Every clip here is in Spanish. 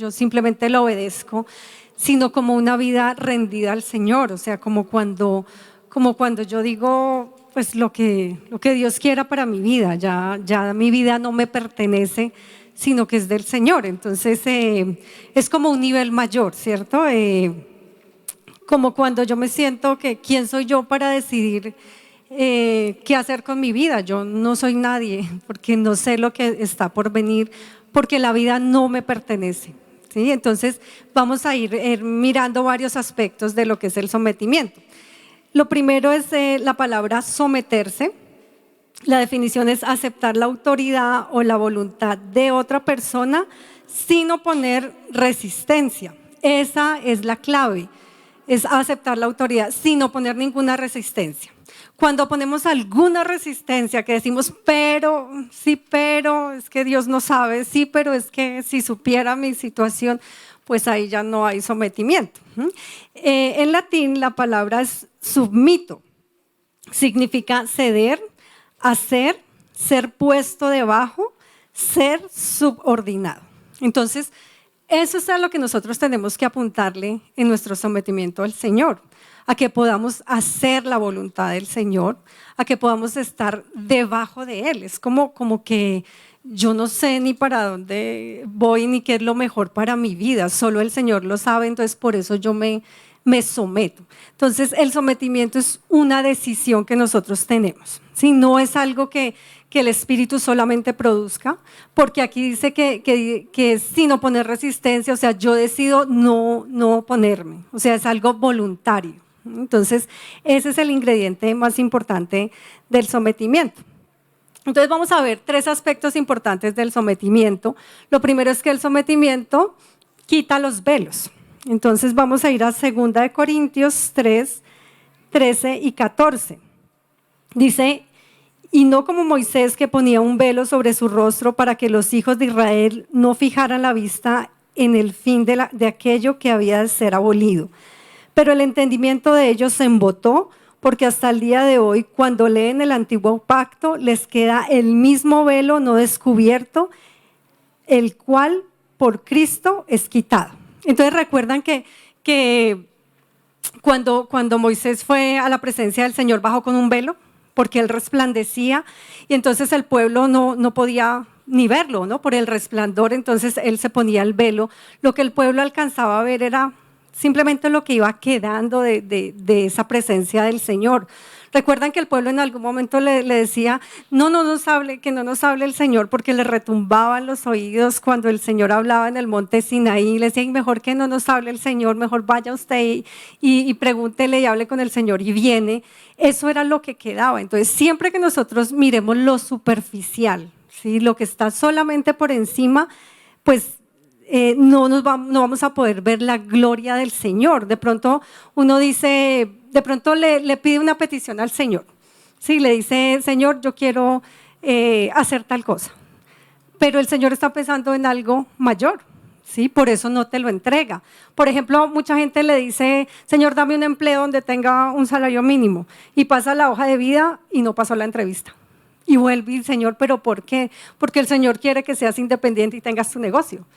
yo simplemente lo obedezco, sino como una vida rendida al Señor, o sea, como cuando yo digo, pues lo que Dios quiera para mi vida, ya mi vida no me pertenece, sino que es del Señor. Entonces es como un nivel mayor, ¿cierto? Como cuando yo me siento que quién soy yo para decidir qué hacer con mi vida. Yo no soy nadie porque no sé lo que está por venir, porque la vida no me pertenece, ¿sí? Entonces vamos a ir mirando varios aspectos de lo que es el sometimiento. Lo primero es la palabra someterse. La definición es aceptar la autoridad o la voluntad de otra persona sin oponer resistencia. Esa es la clave, es aceptar la autoridad sin oponer ninguna resistencia. Cuando ponemos alguna resistencia que decimos, pero, sí, pero, es que Dios no sabe, sí, pero es que si supiera mi situación, pues ahí ya no hay sometimiento. En latín la palabra es submito, significa ceder, hacer, ser puesto debajo, ser subordinado. Entonces, eso es a lo que nosotros tenemos que apuntarle en nuestro sometimiento al Señor, a que podamos hacer la voluntad del Señor, a que podamos estar debajo de Él. Es como que yo no sé ni para dónde voy ni qué es lo mejor para mi vida, solo el Señor lo sabe, entonces por eso yo me someto. Entonces el sometimiento es una decisión que nosotros tenemos, ¿sí? No es algo que el Espíritu solamente produzca, porque aquí dice que es sin oponer resistencia, o sea, yo decido no oponerme, o sea, es algo voluntario. Entonces ese es el ingrediente más importante del sometimiento. Entonces vamos a ver 3 aspectos importantes del sometimiento. Lo primero es que el sometimiento quita los velos. Entonces vamos a ir a 2 de Corintios 3, 13 y 14. Dice, y no como Moisés que ponía un velo sobre su rostro para que los hijos de Israel no fijaran la vista en el fin de aquello que había de ser abolido. Pero el entendimiento de ellos se embotó, porque hasta el día de hoy, cuando leen el antiguo pacto, les queda el mismo velo no descubierto, el cual por Cristo es quitado. Entonces recuerdan que cuando Moisés fue a la presencia del Señor bajó con un velo, porque él resplandecía, y entonces el pueblo no podía ni verlo, ¿no? Por el resplandor, entonces él se ponía el velo. Lo que el pueblo alcanzaba a ver era simplemente lo que iba quedando de esa presencia del Señor. Recuerdan que el pueblo en algún momento le decía, no nos hable el Señor, porque le retumbaban los oídos cuando el Señor hablaba en el monte Sinaí. Le decían, mejor que no nos hable el Señor, mejor vaya usted y pregúntele y hable con el Señor y viene. Eso era lo que quedaba. Entonces, siempre que nosotros miremos lo superficial, ¿sí? Lo que está solamente por encima, pues no vamos a poder ver la gloria del Señor. De pronto uno dice, de pronto le pide una petición al Señor, ¿sí? Le dice, Señor, yo quiero hacer tal cosa, pero el Señor está pensando en algo mayor, ¿sí? Por eso no te lo entrega. Por ejemplo, mucha gente le dice, Señor, dame un empleo donde tenga un salario mínimo, y pasa la hoja de vida y no pasó la entrevista. Y vuelve y Señor, ¿pero por qué? Porque el Señor quiere que seas independiente y tengas tu negocio.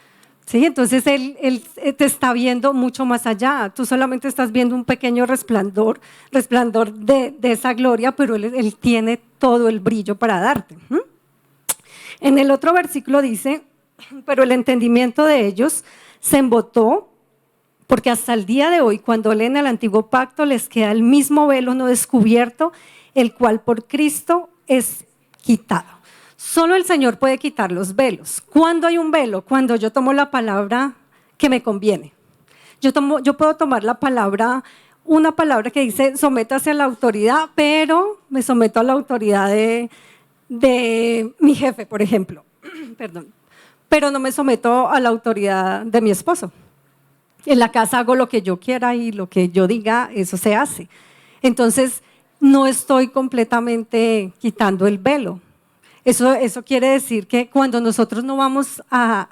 Sí, entonces él te está viendo mucho más allá. Tú solamente estás viendo un pequeño resplandor de esa gloria, pero él tiene todo el brillo para darte. En el otro versículo dice, pero el entendimiento de ellos se embotó, porque hasta el día de hoy, cuando leen el antiguo pacto, les queda el mismo velo no descubierto, el cual por Cristo es quitado. Solo el Señor puede quitar los velos. ¿Cuándo hay un velo? Cuando yo tomo la palabra que me conviene. Yo puedo tomar una palabra que dice sométase a la autoridad, pero me someto a la autoridad de mi jefe, por ejemplo. Perdón. Pero no me someto a la autoridad de mi esposo. En la casa hago lo que yo quiera y lo que yo diga, eso se hace. Entonces, no estoy completamente quitando el velo. Eso quiere decir que cuando nosotros no vamos a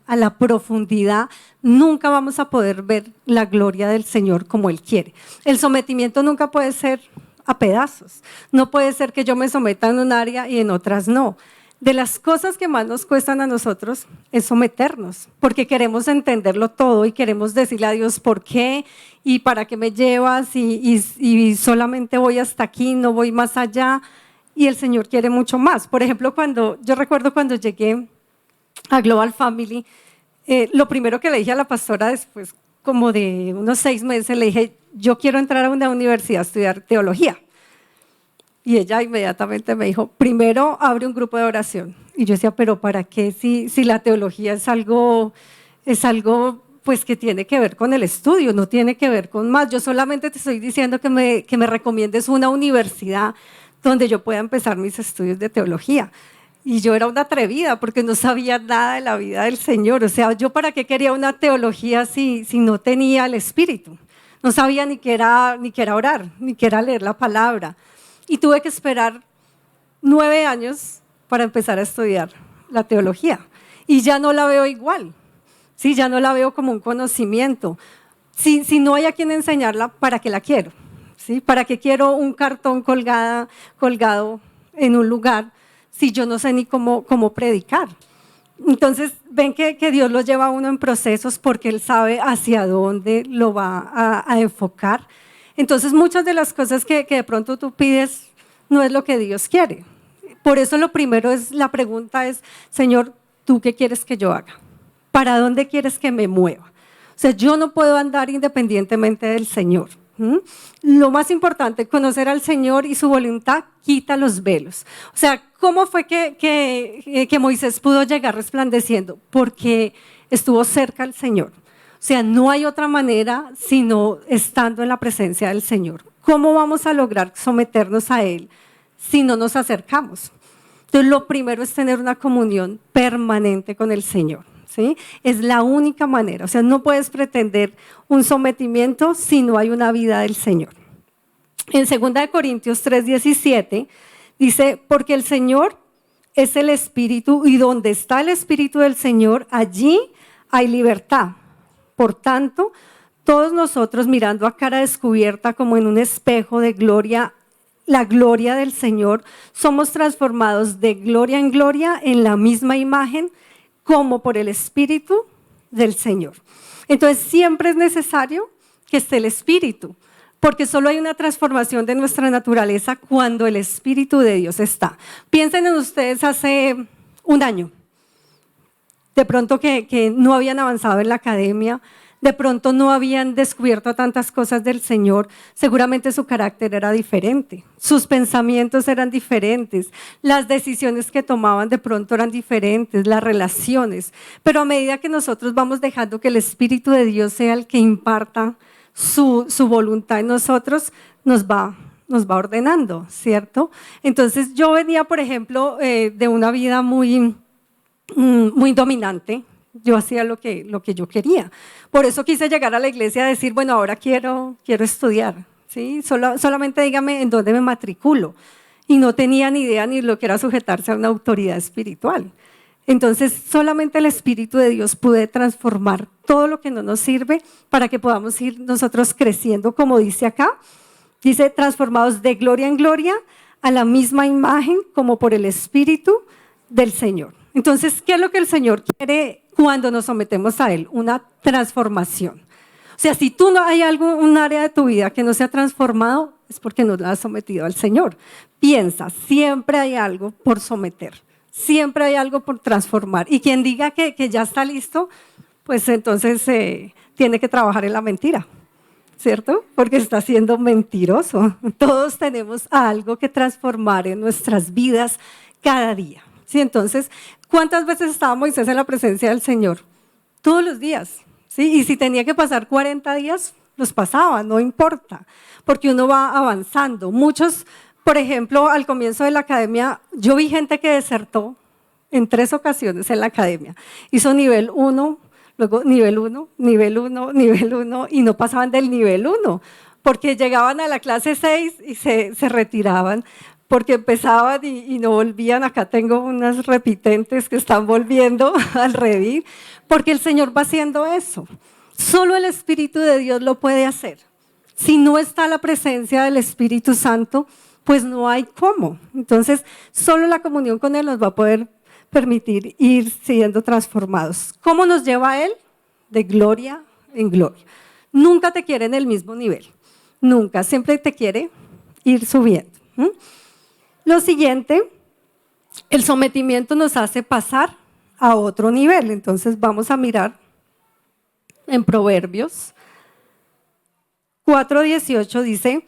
la profundidad, nunca vamos a poder ver la gloria del Señor como Él quiere. El sometimiento nunca puede ser a pedazos. No puede ser que yo me someta en un área y en otras no. de las cosas que más nos cuestan a nosotros es someternos, porque queremos entenderlo todo y queremos decirle a Dios por qué y para qué me llevas y solamente voy hasta aquí, no voy más allá, y el Señor quiere mucho más. Por ejemplo, yo recuerdo cuando llegué a Global Family, lo primero que le dije a la pastora después como de unos 6 meses, le dije, yo quiero entrar a una universidad a estudiar teología. Y ella inmediatamente me dijo, primero abre un grupo de oración. Y yo decía, pero ¿para qué si la teología es algo pues que tiene que ver con el estudio, no tiene que ver con más? Yo solamente te estoy diciendo que me recomiendes una universidad donde yo pueda empezar mis estudios de teología. Y yo era una atrevida porque no sabía nada de la vida del Señor. O sea, ¿yo para qué quería una teología si no tenía el Espíritu? No sabía ni qué era orar, ni qué era leer la palabra. Y tuve que esperar 9 años para empezar a estudiar la teología. Y ya no la veo igual, ¿sí? Ya no la veo como un conocimiento. Si no hay a quien enseñarla, ¿para qué la quiero? ¿Sí? ¿Para qué quiero un cartón colgado en un lugar si yo no sé ni cómo predicar? Entonces, ven que Dios lo lleva a uno en procesos porque Él sabe hacia dónde lo va a enfocar. Entonces, muchas de las cosas que de pronto tú pides no es lo que Dios quiere. Por eso la pregunta es, Señor, ¿tú qué quieres que yo haga? ¿Para dónde quieres que me mueva? O sea, yo no puedo andar independientemente del Señor. Lo más importante, conocer al Señor y su voluntad quita los velos. O sea, ¿cómo fue que Moisés pudo llegar resplandeciendo? Porque estuvo cerca al Señor. O sea, no hay otra manera sino estando en la presencia del Señor. ¿Cómo vamos a lograr someternos a Él si no nos acercamos? Entonces, lo primero es tener una comunión permanente con el Señor, ¿sí? Es la única manera. O sea, no puedes pretender un sometimiento si no hay una vida del Señor. En 2 Corintios 3:17 dice, porque el Señor es el Espíritu y donde está el Espíritu del Señor, allí hay libertad. Por tanto, todos nosotros mirando a cara descubierta como en un espejo de gloria, la gloria del Señor, somos transformados de gloria en gloria en la misma imagen como por el Espíritu del Señor. Entonces, siempre es necesario que esté el Espíritu, porque solo hay una transformación de nuestra naturaleza cuando el Espíritu de Dios está. Piensen en ustedes hace un año. De pronto que no habían avanzado en la academia, de pronto no habían descubierto tantas cosas del Señor, seguramente su carácter era diferente, sus pensamientos eran diferentes, las decisiones que tomaban de pronto eran diferentes, las relaciones, pero a medida que nosotros vamos dejando que el Espíritu de Dios sea el que imparta su voluntad en nosotros, nos va ordenando, ¿cierto? Entonces yo venía, por ejemplo, de una vida muy dominante. Yo hacía lo que yo quería. Por eso quise llegar a la iglesia a decir, bueno, ahora quiero estudiar, ¿sí? Solamente dígame en dónde me matriculo. Y no tenía ni idea ni lo que era sujetarse a una autoridad espiritual. Entonces, solamente el Espíritu de Dios puede transformar todo lo que no nos sirve para que podamos ir nosotros creciendo, como dice acá. Dice, transformados de gloria en gloria a la misma imagen como por el Espíritu del Señor. Entonces, ¿qué es lo que el Señor quiere cuando nos sometemos a Él? Una transformación. O sea, si tú no hay un área de tu vida que no se ha transformado, es porque no la has sometido al Señor. Piensa, siempre hay algo por someter, siempre hay algo por transformar. Y quien diga que ya está listo, pues entonces tiene que trabajar en la mentira, ¿cierto? Porque está siendo mentiroso. Todos tenemos algo que transformar en nuestras vidas cada día. ¿Sí? Entonces, ¿cuántas veces estaba Moisés en la presencia del Señor? Todos los días, ¿sí? Y si tenía que pasar 40 días, los pasaba, no importa, porque uno va avanzando. Muchos, por ejemplo, al comienzo de la academia, yo vi gente que desertó en 3 ocasiones en la academia. Hizo nivel 1, luego nivel 1, nivel 1, nivel 1, y no pasaban del nivel 1, porque llegaban a la clase 6 y se retiraban, porque empezaban y no volvían. Acá tengo unas repitentes que están volviendo al revivir, porque el Señor va haciendo eso. Solo el Espíritu de Dios lo puede hacer. Si no está la presencia del Espíritu Santo, pues no hay cómo. Entonces, solo la comunión con Él nos va a poder permitir ir siendo transformados. ¿Cómo nos lleva a Él? De gloria en gloria. Nunca te quiere en el mismo nivel, nunca, siempre te quiere ir subiendo. Lo siguiente, el sometimiento nos hace pasar a otro nivel. Entonces vamos a mirar en Proverbios 4:18 dice,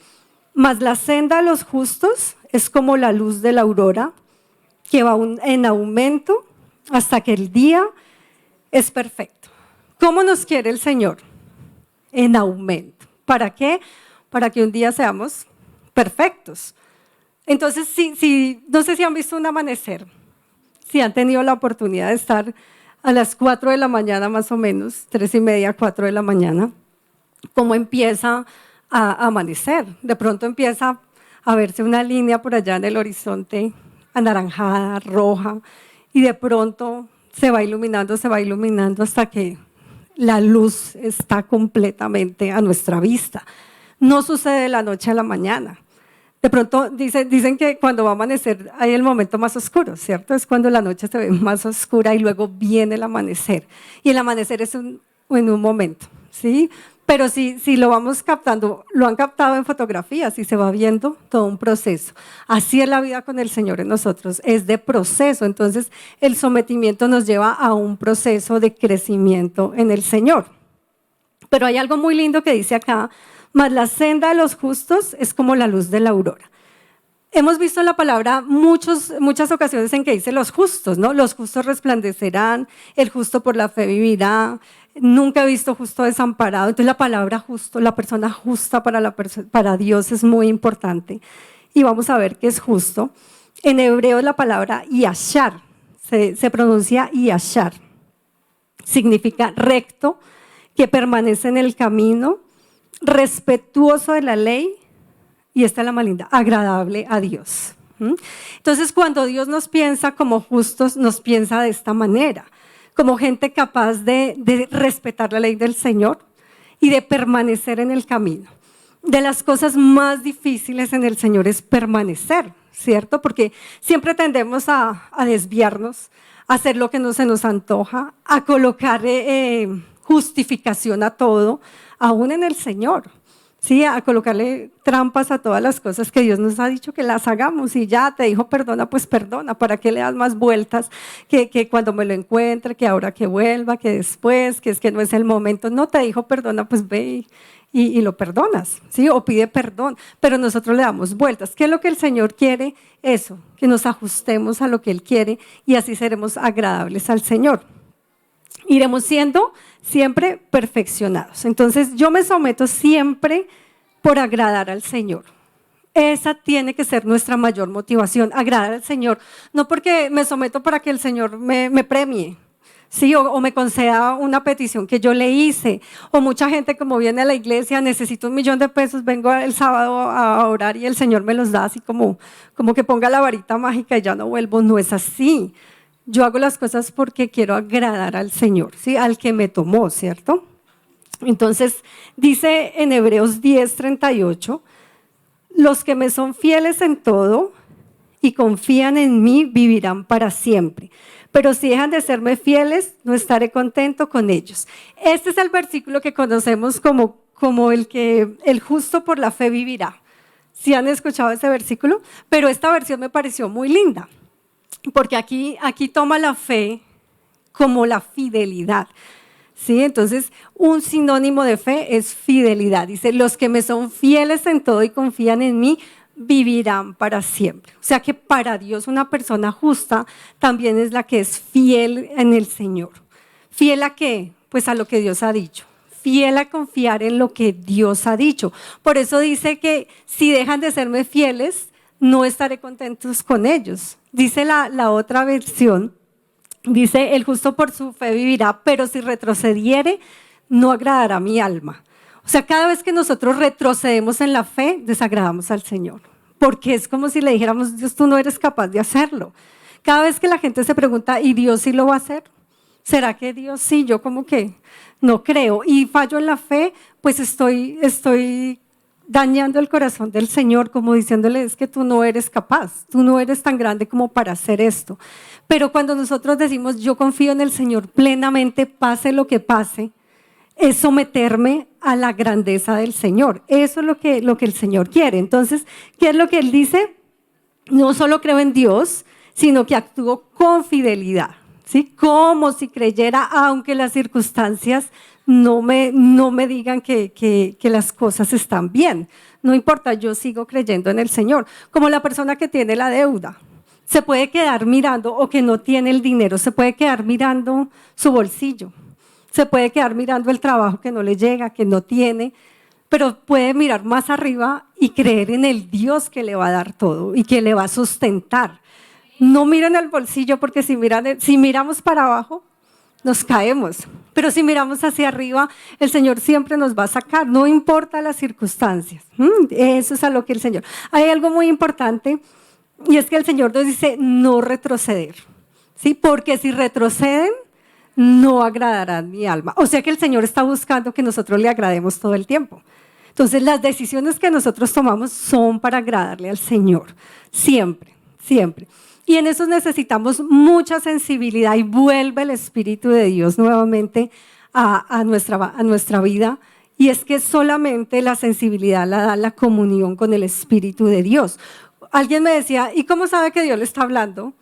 mas la senda de los justos es como la luz de la aurora, que va en aumento hasta que el día es perfecto. ¿Cómo nos quiere el Señor? En aumento. ¿Para qué? Para que un día seamos perfectos. Entonces, no sé si han visto un amanecer, si han tenido la oportunidad de estar a las 4 de la mañana más o menos, 3:30, 4 de la mañana, cómo empieza a amanecer. De pronto empieza a verse una línea por allá en el horizonte, anaranjada, roja, y de pronto se va iluminando hasta que la luz está completamente a nuestra vista. No sucede de la noche a la mañana. De pronto dicen que cuando va a amanecer hay el momento más oscuro, ¿cierto? Es cuando la noche se ve más oscura y luego viene el amanecer. Y el amanecer es en un momento, ¿sí? Pero si lo vamos captando, lo han captado en fotografías y se va viendo todo un proceso. Así es la vida con el Señor en nosotros, es de proceso. Entonces el sometimiento nos lleva a un proceso de crecimiento en el Señor. Pero hay algo muy lindo que dice acá, mas la senda de los justos es como la luz de la aurora. Hemos visto la palabra muchas ocasiones en que dice los justos, ¿no? Los justos resplandecerán, el justo por la fe vivirá. Nunca he visto justo desamparado. Entonces la palabra justo, la persona justa para Dios es muy importante. Y vamos a ver qué es justo. En hebreo la palabra yashar, se pronuncia yashar. Significa recto, que permanece en el camino, respetuoso de la ley, y esta es la más linda, agradable a Dios. Entonces, cuando Dios nos piensa como justos, nos piensa de esta manera, como gente capaz de respetar la ley del Señor y de permanecer en el camino. De las cosas más difíciles en el Señor es permanecer, ¿cierto? Porque siempre tendemos a desviarnos, a hacer lo que no se nos antoja, a colocar justificación a todo, aún en el Señor. Sí, a colocarle trampas a todas las cosas que Dios nos ha dicho que las hagamos y ya te dijo perdona, pues perdona, ¿para qué le das más vueltas que cuando me lo encuentre, que ahora que vuelva, que después, que es que no es el momento? No, te dijo perdona, pues ve y lo perdonas, ¿sí? O pide perdón, pero nosotros le damos vueltas. ¿Qué es lo que el Señor quiere? Eso, que nos ajustemos a lo que Él quiere y así seremos agradables al Señor. Iremos siendo siempre perfeccionados. Entonces yo me someto siempre por agradar al Señor. Esa tiene que ser nuestra mayor motivación, agradar al Señor. No porque me someto para que el Señor me premie, ¿sí? O me conceda una petición que yo le hice. O mucha gente como viene a la iglesia, necesito 1.000.000 de pesos, vengo el sábado a orar y el Señor me los da así como que ponga la varita mágica y ya no vuelvo. No es así. Yo hago las cosas porque quiero agradar al Señor, ¿sí? Al que me tomó, ¿cierto? Entonces, dice en Hebreos 10:38, los que me son fieles en todo y confían en mí vivirán para siempre. Pero si dejan de serme fieles, no estaré contento con ellos. Este es el versículo que conocemos como el justo por la fe vivirá. ¿Sí han escuchado ese versículo? Pero esta versión me pareció muy linda. Porque aquí toma la fe como la fidelidad, ¿sí? Entonces, un sinónimo de fe es fidelidad. Dice, los que me son fieles en todo y confían en mí, vivirán para siempre. O sea que para Dios una persona justa también es la que es fiel en el Señor. ¿Fiel a qué? Pues a lo que Dios ha dicho. Fiel a confiar en lo que Dios ha dicho. Por eso dice que si dejan de serme fieles, no estaré contentos con ellos. Dice la otra versión, dice, el justo por su fe vivirá, pero si retrocediere, no agradará mi alma. O sea, cada vez que nosotros retrocedemos en la fe, desagradamos al Señor. Porque es como si le dijéramos, Dios, tú no eres capaz de hacerlo. Cada vez que la gente se pregunta, ¿y Dios sí lo va a hacer? ¿Será que Dios sí? Yo como que no creo. Y fallo en la fe, pues estoy dañando el corazón del Señor, como diciéndole, es que tú no eres capaz, tú no eres tan grande como para hacer esto. Pero cuando nosotros decimos, yo confío en el Señor plenamente, pase lo que pase, es someterme a la grandeza del Señor. Eso es lo que el Señor quiere. Entonces, ¿qué es lo que Él dice? No solo creo en Dios, sino que actúo con fidelidad, ¿sí? Como si creyera, aunque las circunstancias no me digan que las cosas están bien. No importa, yo sigo creyendo en el Señor. Como la persona que tiene la deuda. Se puede quedar mirando, o que no tiene el dinero, se puede quedar mirando su bolsillo. Se puede quedar mirando el trabajo que no le llega, que no tiene, pero puede mirar más arriba y creer en el Dios que le va a dar todo y que le va a sustentar. No miren el bolsillo, porque si miramos para abajo, nos caemos. Pero si miramos hacia arriba, el Señor siempre nos va a sacar, no importa las circunstancias. Eso es a lo que el Señor. Hay algo muy importante, y es que el Señor nos dice no retroceder, ¿sí? Porque si retroceden, no agradarán mi alma. O sea que el Señor está buscando que nosotros le agrademos todo el tiempo. Entonces las decisiones que nosotros tomamos son para agradarle al Señor, siempre, siempre. Y en eso necesitamos mucha sensibilidad, y vuelve el Espíritu de Dios nuevamente a nuestra vida. Y es que solamente la sensibilidad la da la comunión con el Espíritu de Dios. Alguien me decía, ¿y cómo sabe que Dios le está hablando?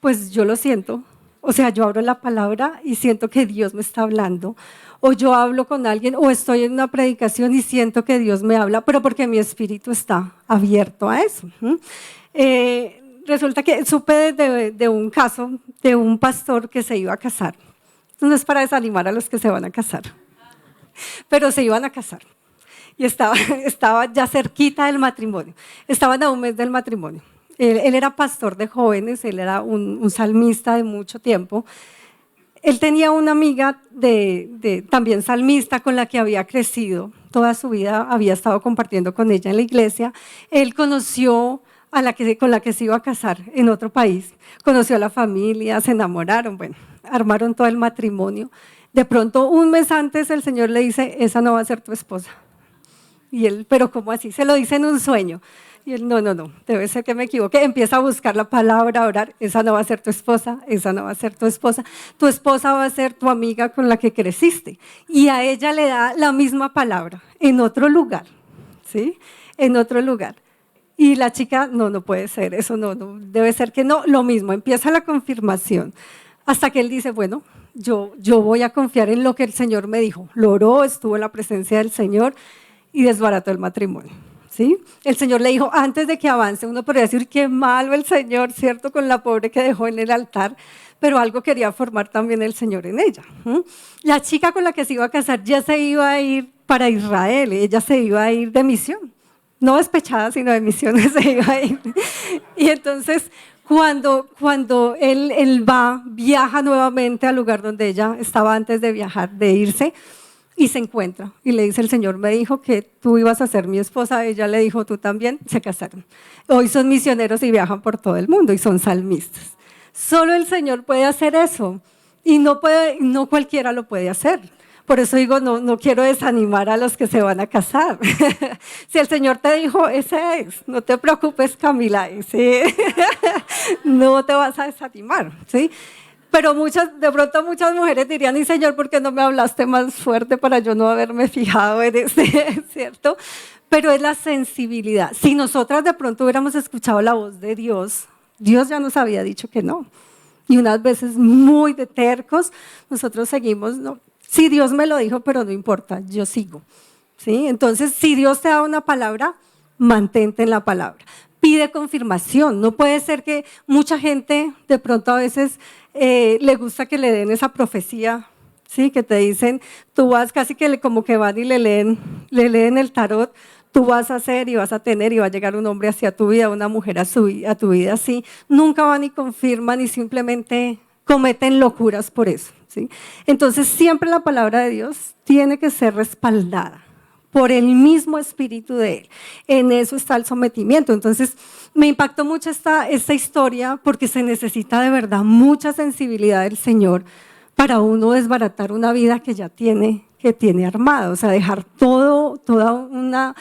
Pues yo lo siento. O sea, yo abro la palabra y siento que Dios me está hablando. O yo hablo con alguien, o estoy en una predicación y siento que Dios me habla, pero porque mi espíritu está abierto a eso. Resulta que supe de un caso de un pastor que se iba a casar. No es para desanimar a los que se van a casar, pero se iban a casar. Y estaba ya cerquita del matrimonio. Estaban a un mes del matrimonio. Él era pastor de jóvenes, él era un salmista de mucho tiempo. Él tenía una amiga también salmista con la que había crecido. Toda su vida había estado compartiendo con ella en la iglesia. Él conoció con la que se iba a casar en otro país. Conoció a la familia, se enamoraron, bueno, armaron todo el matrimonio. De pronto, un mes antes, el Señor le dice, esa no va a ser tu esposa. Y él, pero ¿cómo así? Se lo dice en un sueño. Y él, no, debe ser que me equivoqué. Empieza a buscar la palabra, a orar. Esa no va a ser tu esposa, esa no va a ser tu esposa. Tu esposa va a ser tu amiga con la que creciste. Y a ella le da la misma palabra, en otro lugar, ¿sí? En otro lugar. Y la chica, no puede ser, eso no, debe ser que no. Lo mismo, empieza la confirmación. Hasta que él dice, bueno, yo voy a confiar en lo que el Señor me dijo. Lo oró, estuvo en la presencia del Señor y desbarató el matrimonio. ¿Sí? El Señor le dijo, antes de que avance, uno podría decir, qué malo el Señor, ¿cierto? Con la pobre que dejó en el altar, pero algo quería formar también el Señor en ella. La chica con la que se iba a casar ya se iba a ir para Israel, ella se iba a ir de misión, no despechada, sino de misiones se iba a ir. Y entonces, cuando él viaja nuevamente al lugar donde ella estaba antes de viajar, de irse, y se encuentra, y le dice, el Señor me dijo que tú ibas a ser mi esposa, ella le dijo, tú también, se casaron. Hoy son misioneros y viajan por todo el mundo y son salmistas. Solo el Señor puede hacer eso, y no cualquiera lo puede hacer. Por eso digo, no quiero desanimar a los que se van a casar. Si el Señor te dijo, ese es, no te preocupes, Camila, ¿sí? No te vas a desanimar, ¿sí? Pero de pronto muchas mujeres dirían, y Señor, ¿por qué no me hablaste más fuerte para yo no haberme fijado en ese, ¿cierto? Pero es la sensibilidad. Si nosotras de pronto hubiéramos escuchado la voz de Dios, Dios ya nos había dicho que no. Y unas veces muy de tercos, nosotros seguimos, no, sí, Dios me lo dijo, pero no importa, yo sigo. ¿Sí? Entonces, si Dios te da una palabra, mantente en la palabra. Pide confirmación. No puede ser que mucha gente de pronto a veces le gusta que le den esa profecía, ¿sí? Que te dicen, tú vas casi que como que van y le leen el tarot, tú vas a hacer y vas a tener y va a llegar un hombre hacia tu vida, una mujer a tu vida, así. Nunca van y confirman y simplemente cometen locuras por eso, ¿sí? Entonces siempre la palabra de Dios tiene que ser respaldada por el mismo Espíritu de Él. En eso está el sometimiento. Entonces, me impactó mucho esta historia porque se necesita de verdad mucha sensibilidad del Señor para uno desbaratar una vida que ya tiene que tiene armado, o sea, dejar todo, toda una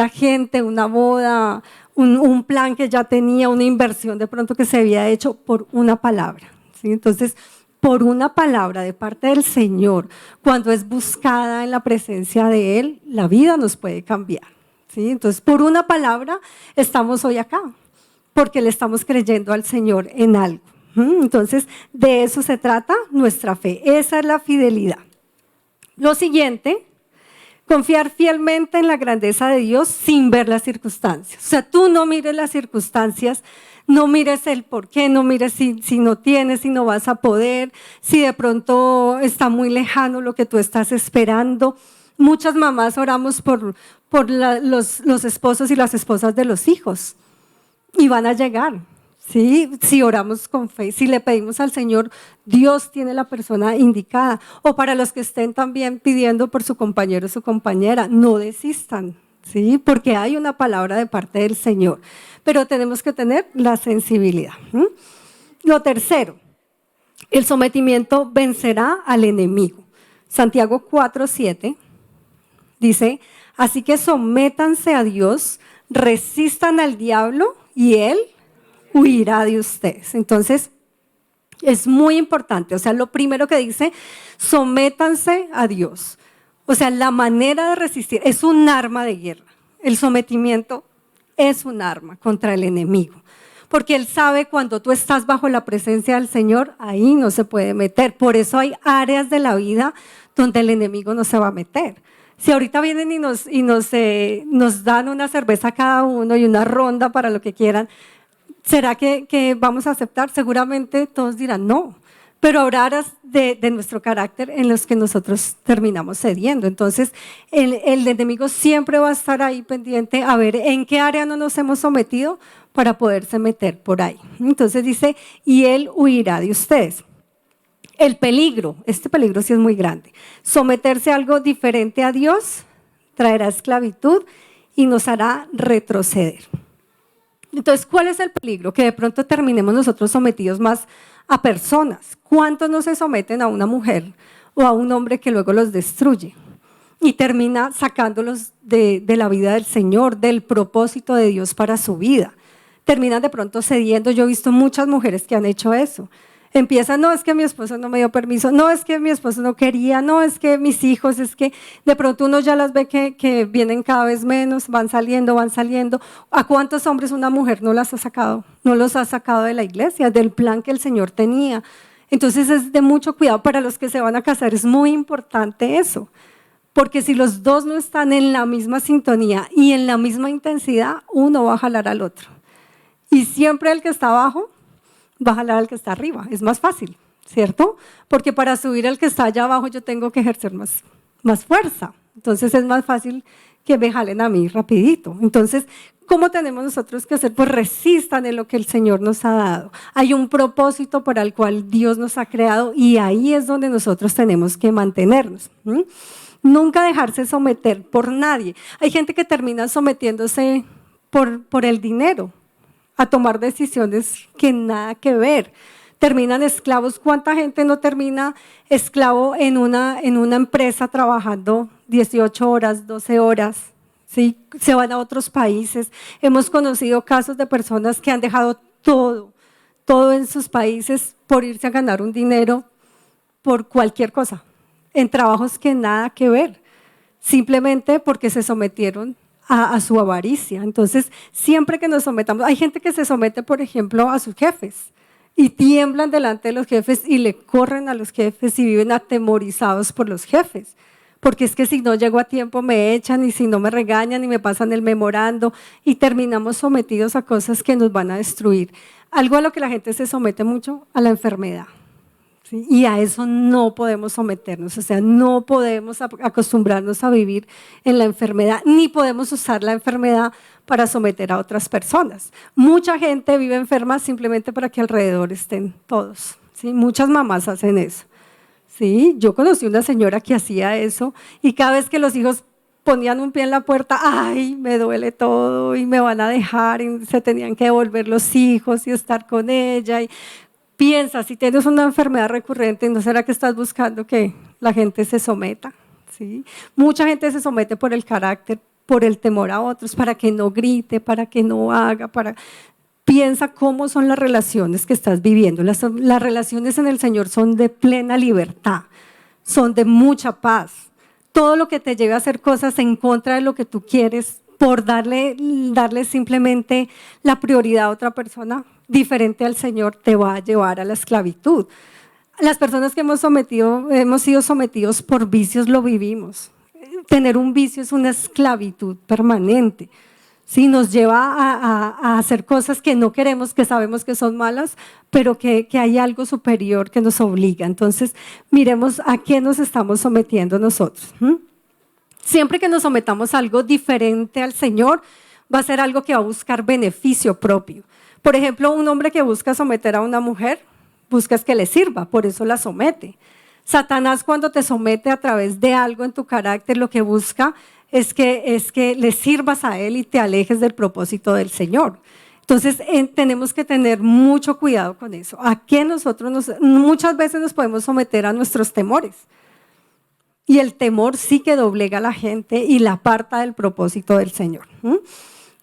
gente, una boda, un plan que ya tenía, una inversión de pronto que se había hecho por una palabra, ¿sí? Entonces, por una palabra de parte del Señor, cuando es buscada en la presencia de Él, la vida nos puede cambiar, ¿sí? Entonces, por una palabra estamos hoy acá, porque le estamos creyendo al Señor en algo. Entonces, de eso se trata nuestra fe, esa es la fidelidad. Lo siguiente, confiar fielmente en la grandeza de Dios sin ver las circunstancias. O sea, tú no mires las circunstancias, no mires el por qué, no mires si no tienes, si no vas a poder, si de pronto está muy lejano lo que tú estás esperando. Muchas mamás oramos por los esposos y las esposas de los hijos y van a llegar. ¿Sí? Si oramos con fe, si le pedimos al Señor, Dios tiene la persona indicada. O para los que estén también pidiendo por su compañero o su compañera, no desistan, ¿sí? Porque hay una palabra de parte del Señor. Pero tenemos que tener la sensibilidad. Lo tercero, el sometimiento vencerá al enemigo. Santiago 4:7 dice, así que sométanse a Dios, resistan al diablo y él huirá de ustedes. Entonces, es muy importante. O sea, lo primero que dice, sométanse a Dios. O sea, la manera de resistir es un arma de guerra. El sometimiento es un arma contra el enemigo. Porque Él sabe cuando tú estás bajo la presencia del Señor, ahí no se puede meter. Por eso hay áreas de la vida donde el enemigo no se va a meter. Si ahorita vienen y nos dan una cerveza a cada uno y una ronda para lo que quieran, ¿será que vamos a aceptar? Seguramente todos dirán no, pero habrá áreas de nuestro carácter en los que nosotros terminamos cediendo. Entonces, el enemigo siempre va a estar ahí pendiente a ver en qué área no nos hemos sometido para poderse meter por ahí. Entonces dice, y él huirá de ustedes. El peligro, este peligro sí es muy grande. Someterse a algo diferente a Dios traerá esclavitud y nos hará retroceder. Entonces, ¿cuál es el peligro? Que de pronto terminemos nosotros sometidos más a personas. ¿Cuántos no se someten a una mujer o a un hombre que luego los destruye? Y termina sacándolos de la vida del Señor, del propósito de Dios para su vida. Terminan de pronto cediendo. Yo he visto muchas mujeres que han hecho eso. Empiezan, no, es que mi esposo no me dio permiso, no, es que mi esposo no quería, no, es que mis hijos, es que de pronto uno ya las ve que vienen cada vez menos, van saliendo. ¿A cuántos hombres una mujer no las ha sacado? No los ha sacado de la iglesia, del plan que el Señor tenía. Entonces es de mucho cuidado para los que se van a casar, es muy importante eso. Porque si los dos no están en la misma sintonía y en la misma intensidad, uno va a jalar al otro. Y siempre el que está abajo va a jalar al que está arriba, es más fácil, ¿cierto? Porque para subir al que está allá abajo yo tengo que ejercer más fuerza, entonces es más fácil que me jalen a mí rapidito. Entonces, ¿cómo tenemos nosotros que hacer? Pues resistan en lo que el Señor nos ha dado. Hay un propósito para el cual Dios nos ha creado y ahí es donde nosotros tenemos que mantenernos. Nunca dejarse someter por nadie. Hay gente que termina sometiéndose por el dinero, a tomar decisiones que nada que ver. Terminan esclavos. ¿Cuánta gente no termina esclavo en una empresa trabajando 18 horas, 12 horas? ¿Sí? Se van a otros países. Hemos conocido casos de personas que han dejado todo en sus países por irse a ganar un dinero por cualquier cosa, en trabajos que nada que ver, simplemente porque se sometieron a su avaricia. Entonces, siempre que nos sometamos, hay gente que se somete, por ejemplo, a sus jefes y tiemblan delante de los jefes y le corren a los jefes y viven atemorizados por los jefes, porque es que si no llego a tiempo me echan y si no me regañan y me pasan el memorando y terminamos sometidos a cosas que nos van a destruir. Algo a lo que la gente se somete mucho, a la enfermedad. ¿Sí? Y a eso no podemos someternos, o sea, no podemos acostumbrarnos a vivir en la enfermedad, ni podemos usar la enfermedad para someter a otras personas. Mucha gente vive enferma simplemente para que alrededor estén todos, ¿sí? Muchas mamás hacen eso. ¿Sí? Yo conocí una señora que hacía eso y cada vez que los hijos ponían un pie en la puerta, ¡ay, me duele todo! Y me van a dejar, y se tenían que devolver los hijos y estar con ella. Y piensa, si tienes una enfermedad recurrente, ¿no será que estás buscando que la gente se someta? ¿sí? Mucha gente se somete por el carácter, por el temor a otros, para que no grite, para que no haga, Piensa cómo son las relaciones que estás viviendo. Las relaciones en el Señor son de plena libertad, son de mucha paz. Todo lo que te lleve a hacer cosas en contra de lo que tú quieres, por darle simplemente la prioridad a otra persona diferente al Señor, te va a llevar a la esclavitud. Las personas que hemos sido sometidos por vicios lo vivimos. Tener un vicio es una esclavitud permanente. Sí, nos lleva a hacer cosas que no queremos, que sabemos que son malas, pero que hay algo superior que nos obliga. Entonces, miremos a qué nos estamos sometiendo nosotros. Siempre que nos sometamos a algo diferente al Señor, va a ser algo que va a buscar beneficio propio. Por ejemplo, un hombre que busca someter a una mujer, busca que le sirva, por eso la somete. Satanás, cuando te somete a través de algo en tu carácter, lo que busca es que le sirvas a él y te alejes del propósito del Señor. Entonces, tenemos que tener mucho cuidado con eso. ¿A qué muchas veces nos podemos someter a nuestros temores? Y el temor sí que doblega a la gente y la aparta del propósito del Señor.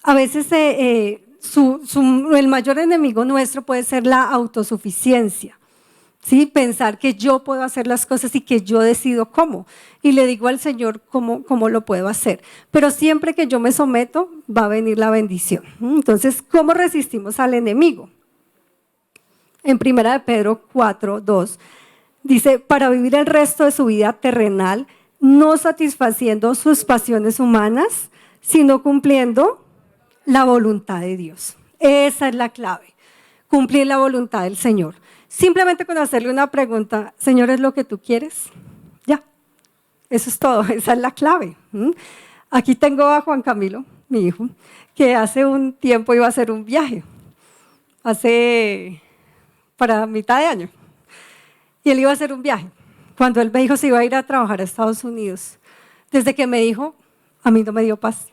A veces el mayor enemigo nuestro puede ser la autosuficiencia. ¿Sí? Pensar que yo puedo hacer las cosas y que yo decido cómo. Y le digo al Señor cómo lo puedo hacer. Pero siempre que yo me someto, va a venir la bendición. Entonces, ¿cómo resistimos al enemigo? En 1 de Pedro 4:2 dice, para vivir el resto de su vida terrenal, no satisfaciendo sus pasiones humanas, sino cumpliendo la voluntad de Dios. Esa es la clave, cumplir la voluntad del Señor. Simplemente con hacerle una pregunta, Señor, ¿es lo que tú quieres? Ya, eso es todo, esa es la clave. Aquí tengo a Juan Camilo, mi hijo, que hace un tiempo iba a hacer un viaje, para mitad de año, y él iba a hacer un viaje. Cuando él me dijo se iba a ir a trabajar a Estados Unidos, desde que me dijo, a mí no me dio paz.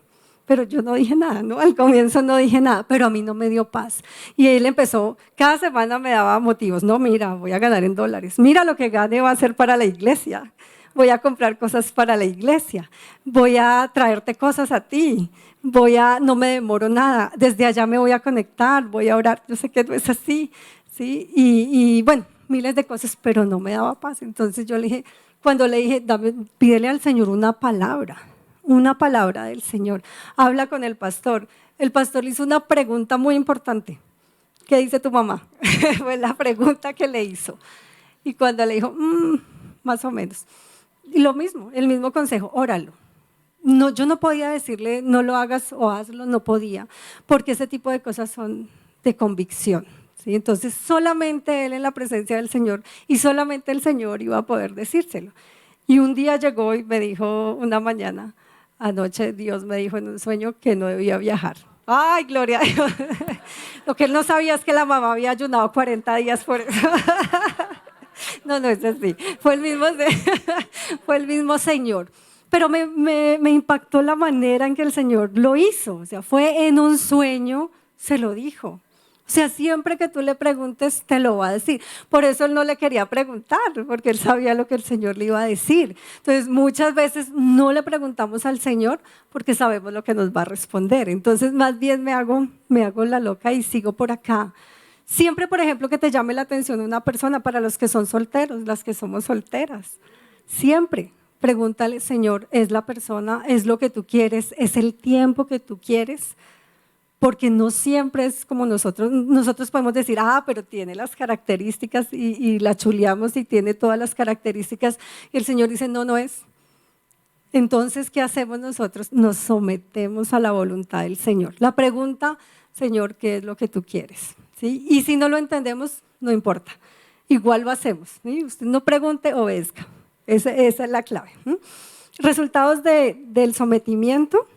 Pero yo no dije nada, ¿no? Al comienzo no dije nada, pero a mí no me dio paz. Y él empezó, cada semana me daba motivos. No, mira, voy a ganar en dólares. Mira lo que gane va a ser para la iglesia. Voy a comprar cosas para la iglesia. Voy a traerte cosas a ti. No me demoro nada. Desde allá me voy a conectar, voy a orar. Yo sé que no es así, ¿sí? Y bueno, miles de cosas, pero no me daba paz. Entonces yo le dije, cuando le dije, pídele al Señor una palabra del Señor. Habla con el pastor. El pastor le hizo una pregunta muy importante. ¿Qué dice tu mamá? Fue la pregunta que le hizo. Y cuando le dijo, más o menos. Y lo mismo, el mismo consejo, óralo. No, yo no podía decirle, no lo hagas o hazlo, no podía, porque ese tipo de cosas son de convicción. ¿Sí? Entonces, solamente él en la presencia del Señor y solamente el Señor iba a poder decírselo. Y un día llegó y me dijo una mañana, anoche Dios me dijo en un sueño que no debía viajar. ¡Ay, gloria a Dios! Lo que él no sabía es que la mamá había ayunado 40 días por eso. No, es así. Fue el mismo Señor. Pero me impactó la manera en que el Señor lo hizo. O sea, fue en un sueño, se lo dijo. O sea, siempre que tú le preguntes, te lo va a decir. Por eso él no le quería preguntar, porque él sabía lo que el Señor le iba a decir. Entonces, muchas veces no le preguntamos al Señor porque sabemos lo que nos va a responder. Entonces, más bien me hago la loca y sigo por acá. Siempre, por ejemplo, que te llame la atención una persona, para los que son solteros, las que somos solteras. Siempre pregúntale, Señor, ¿es la persona, es lo que tú quieres, es el tiempo que tú quieres? Porque no siempre es como nosotros podemos decir, pero tiene las características y la chuleamos y tiene todas las características. Y el Señor dice, no es. Entonces, ¿qué hacemos nosotros? Nos sometemos a la voluntad del Señor. La pregunta, Señor, ¿qué es lo que tú quieres? ¿Sí? Y si no lo entendemos, no importa. Igual lo hacemos. ¿Sí? Usted no pregunte, obedezca. Esa es la clave. Resultados del sometimiento,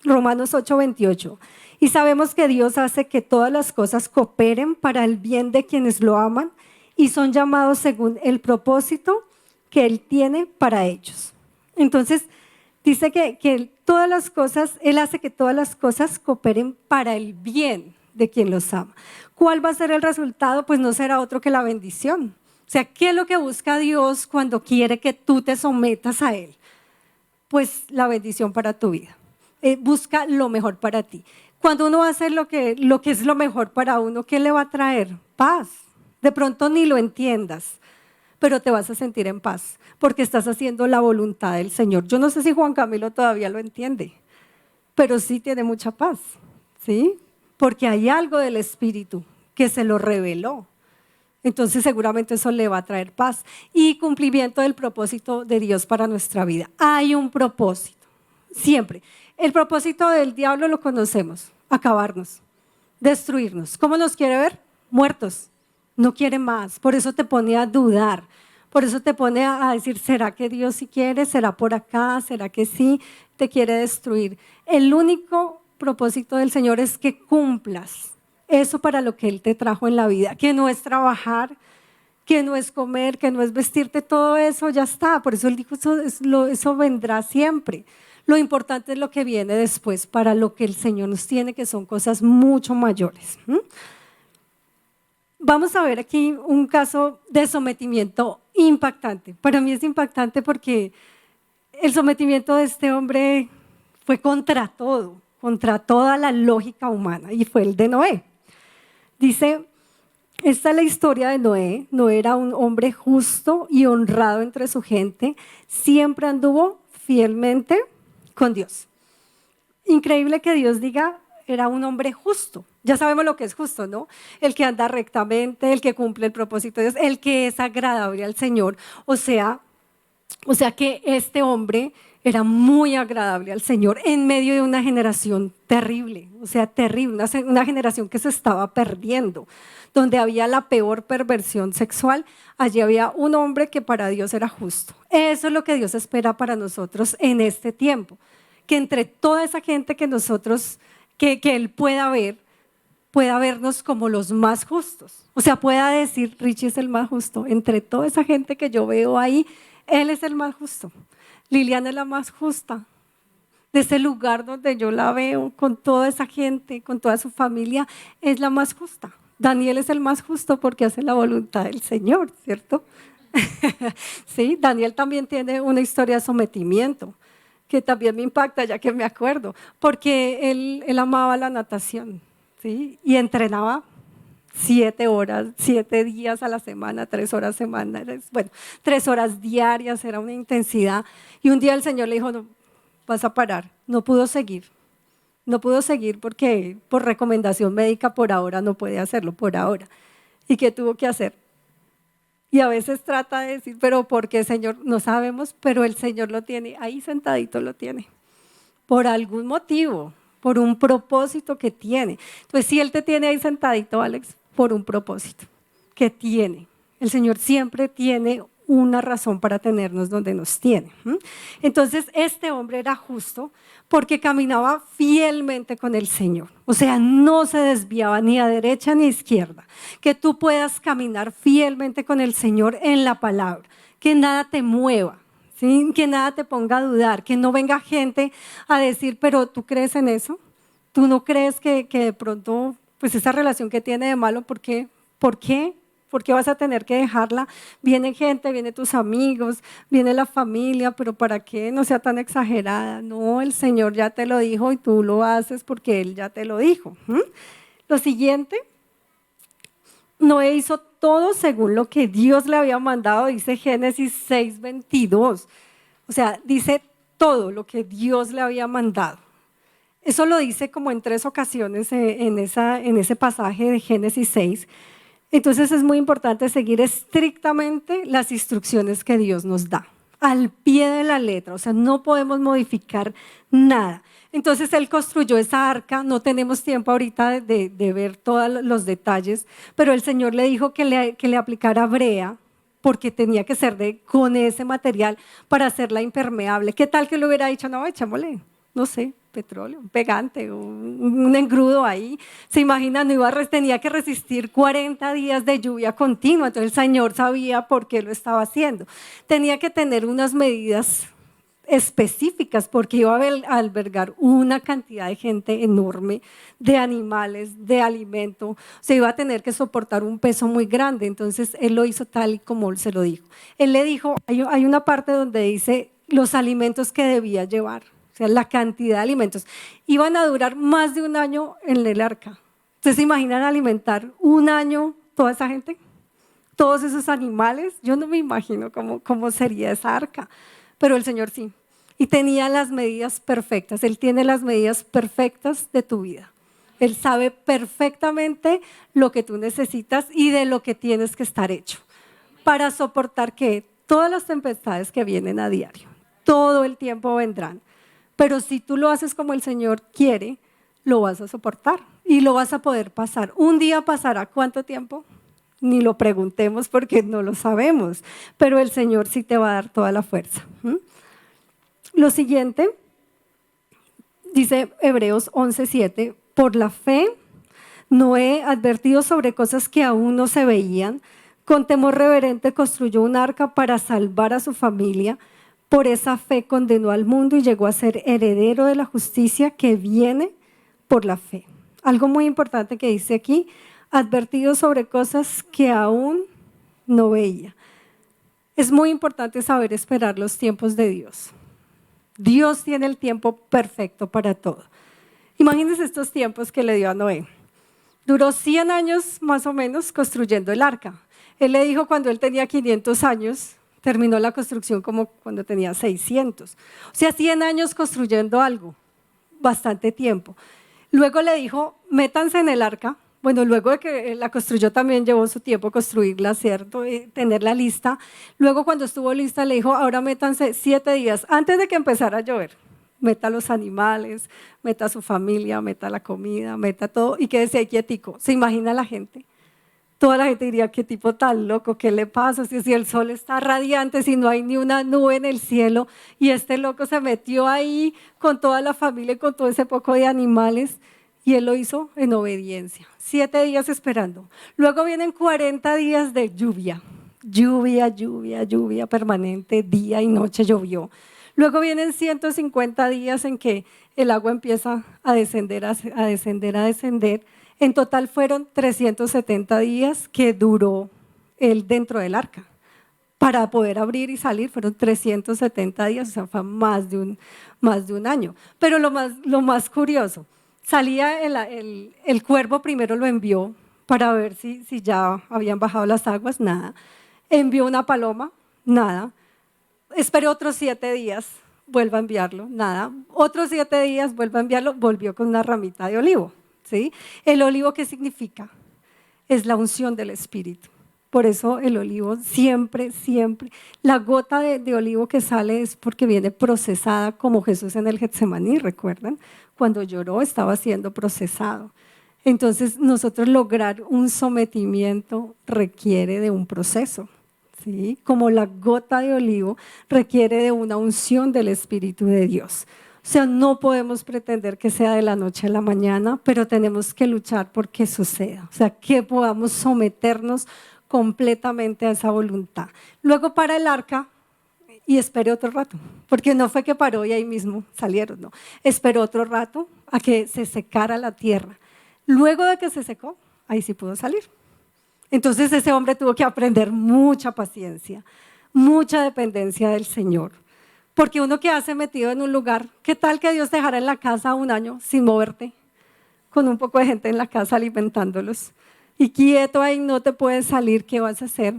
Romanos 8:28. Y sabemos que Dios hace que todas las cosas cooperen para el bien de quienes lo aman y son llamados según el propósito que Él tiene para ellos. Entonces, dice que todas las cosas, Él hace que todas las cosas cooperen para el bien de quien los ama. ¿Cuál va a ser el resultado? Pues no será otro que la bendición. O sea, ¿qué es lo que busca Dios cuando quiere que tú te sometas a Él? pues la bendición para tu vida. Busca lo mejor para ti. Cuando uno hace lo que es lo mejor para uno, ¿qué le va a traer? Paz. De pronto ni lo entiendas, pero te vas a sentir en paz, porque estás haciendo la voluntad del Señor. Yo no sé si Juan Camilo todavía lo entiende, pero sí tiene mucha paz, ¿sí? Porque hay algo del Espíritu que se lo reveló. Entonces seguramente eso le va a traer paz y cumplimiento del propósito de Dios para nuestra vida. Hay un propósito, siempre. El propósito del diablo lo conocemos: acabarnos, destruirnos. ¿Cómo nos quiere ver? Muertos. No quiere más. Por eso te pone a dudar. Por eso te pone a decir, ¿será que Dios sí quiere? ¿Será por acá? ¿Será que sí? Te quiere destruir. El único propósito del Señor es que cumplas eso para lo que Él te trajo en la vida, que no es trabajar, que no es comer, que no es vestirte, todo eso ya está. Por eso Él dijo, eso vendrá siempre. Lo importante es lo que viene después, para lo que el Señor nos tiene, que son cosas mucho mayores. Vamos a ver aquí un caso de sometimiento impactante. Para mí es impactante porque el sometimiento de este hombre fue contra todo, contra toda la lógica humana, y fue el de Noé. Dice, esta es la historia de Noé. Noé era un hombre justo y honrado entre su gente, siempre anduvo fielmente con Dios. Increíble que Dios diga, era un hombre justo. Ya sabemos lo que es justo, ¿no? El que anda rectamente, el que cumple el propósito de Dios, el que es agradable al Señor. O sea que este hombre era muy agradable al Señor en medio de una generación terrible, o sea, terrible, una generación que se estaba perdiendo, donde había la peor perversión sexual. Allí había un hombre que para Dios era justo. Eso es lo que Dios espera para nosotros en este tiempo, que entre toda esa gente que nosotros, que Él pueda vernos como los más justos. O sea, pueda decir, Richie es el más justo. Entre toda esa gente que yo veo ahí, Él es el más justo. Liliana es la más justa. De ese lugar donde yo la veo, con toda esa gente, con toda su familia, es la más justa. Daniel es el más justo porque hace la voluntad del Señor, ¿cierto? Sí, Daniel también tiene una historia de sometimiento que también me impacta, ya que me acuerdo, porque él amaba la natación, ¿sí? Y entrenaba 7 horas, 7 días a la semana, 3 horas semana, bueno, 3 horas diarias, era una intensidad. Y un día el Señor le dijo, no, vas a parar. No pudo seguir porque por recomendación médica por ahora no puede hacerlo, por ahora. ¿Y qué tuvo que hacer? Y a veces trata de decir, pero ¿por qué, Señor? No sabemos, pero el Señor lo tiene, ahí sentadito lo tiene, por algún motivo, por un propósito que tiene. Entonces, si Él te tiene ahí sentadito, Alex, por un propósito que tiene. El Señor siempre tiene una razón para tenernos donde nos tiene. Entonces, este hombre era justo porque caminaba fielmente con el Señor. O sea, no se desviaba ni a derecha ni a izquierda. Que tú puedas caminar fielmente con el Señor en la palabra. Que nada te mueva. ¿Sí? Que nada te ponga a dudar, que no venga gente a decir, pero ¿tú crees en eso? ¿Tú no crees que de pronto, pues esa relación que tiene de malo, ¿por qué? ¿Por qué? ¿Por qué vas a tener que dejarla? Viene gente, vienen tus amigos, viene la familia, pero ¿para qué? No sea tan exagerada. No, el Señor ya te lo dijo y tú lo haces porque Él ya te lo dijo. Lo siguiente, Noé hizo todo según lo que Dios le había mandado, dice Génesis 6:22. O sea, dice todo lo que Dios le había mandado. Eso lo dice como en 3 ocasiones en ese pasaje de Génesis 6. Entonces es muy importante seguir estrictamente las instrucciones que Dios nos da, al pie de la letra, o sea, no podemos modificar nada. Entonces Él construyó esa arca, no tenemos tiempo ahorita de ver todos los detalles, pero el Señor le dijo que le aplicara brea, porque tenía que ser con ese material para hacerla impermeable. ¿Qué tal que le hubiera dicho, no, echémosle, no sé, petróleo, un pegante, un engrudo ahí? Se imaginan, tenía que resistir 40 días de lluvia continua. Entonces el Señor sabía por qué lo estaba haciendo. Tenía que tener unas medidas específicas porque iba a albergar una cantidad de gente enorme, de animales, de alimento. Se iba a tener que soportar un peso muy grande. Entonces Él lo hizo tal y como Él se lo dijo. Él le dijo, hay una parte donde dice, los alimentos que debía llevar, o sea, la cantidad de alimentos. Iban a durar más de un año en el arca. ¿Ustedes se imaginan alimentar un año toda esa gente? Todos esos animales, yo no me imagino cómo sería esa arca, pero el Señor sí. Y tenía las medidas perfectas, Él tiene las medidas perfectas de tu vida. Él sabe perfectamente lo que tú necesitas y de lo que tienes que estar hecho para soportar que todas las tempestades que vienen a diario, todo el tiempo vendrán. Pero si tú lo haces como el Señor quiere, lo vas a soportar y lo vas a poder pasar. Un día pasará, ¿cuánto tiempo? Ni lo preguntemos porque no lo sabemos, pero el Señor sí te va a dar toda la fuerza. Lo siguiente, dice Hebreos 11:7, por la fe, Noé, advertido sobre cosas que aún no se veían, con temor reverente construyó un arca para salvar a su familia. Por esa fe condenó al mundo y llegó a ser heredero de la justicia que viene por la fe. Algo muy importante que dice aquí, advertido sobre cosas que aún no veía. Es muy importante saber esperar los tiempos de Dios. Dios tiene el tiempo perfecto para todo. Imagínense estos tiempos que le dio a Noé. Duró 100 años más o menos construyendo el arca. Él le dijo cuando él tenía 500 años, terminó la construcción como cuando tenía 600. O sea, 100 años construyendo algo, bastante tiempo. Luego le dijo, métanse en el arca. Bueno, luego de que la construyó también llevó su tiempo construirla, ¿cierto? Tenerla lista. Luego cuando estuvo lista le dijo, ahora métanse 7 días antes de que empezara a llover. Meta los animales, meta a su familia, meta la comida, meta todo y quédese ahí quietico. ¿Se imagina la gente? Toda la gente diría, qué tipo tan loco, ¿qué le pasa? Si el sol está radiante, si no hay ni una nube en el cielo y este loco se metió ahí con toda la familia y con todo ese poco de animales y él lo hizo en obediencia. 7 días esperando. Luego vienen 40 días de lluvia, lluvia permanente, día y noche llovió. Luego vienen 150 días en que el agua empieza a descender. En total fueron 370 días que duró él dentro del arca. Para poder abrir y salir fueron 370 días, o sea, fue más de un año. Pero lo más curioso, salía el cuervo, primero lo envió para ver si ya habían bajado las aguas, nada. Envió una paloma, nada. Esperó otros 7 días, vuelve a enviarlo, nada. Otros 7 días, vuelve a enviarlo, volvió con una ramita de olivo. ¿Sí? El olivo, ¿qué significa? Es la unción del Espíritu. Por eso el olivo siempre, la gota de olivo que sale es porque viene procesada como Jesús en el Getsemaní, ¿recuerdan? Cuando lloró estaba siendo procesado. Entonces nosotros lograr un sometimiento requiere de un proceso, ¿sí? Como la gota de olivo requiere de una unción del Espíritu de Dios. O sea, no podemos pretender que sea de la noche a la mañana, pero tenemos que luchar por que suceda. O sea, que podamos someternos completamente a esa voluntad. Luego para el arca y esperé otro rato, porque no fue que paró y ahí mismo salieron, no. Esperó otro rato a que se secara la tierra. Luego de que se secó, ahí sí pudo salir. Entonces ese hombre tuvo que aprender mucha paciencia, mucha dependencia del Señor. Porque uno que hace metido en un lugar, ¿qué tal que Dios te dejara en la casa un año sin moverte? Con un poco de gente en la casa alimentándolos. Y quieto ahí no te puedes salir, ¿qué vas a hacer?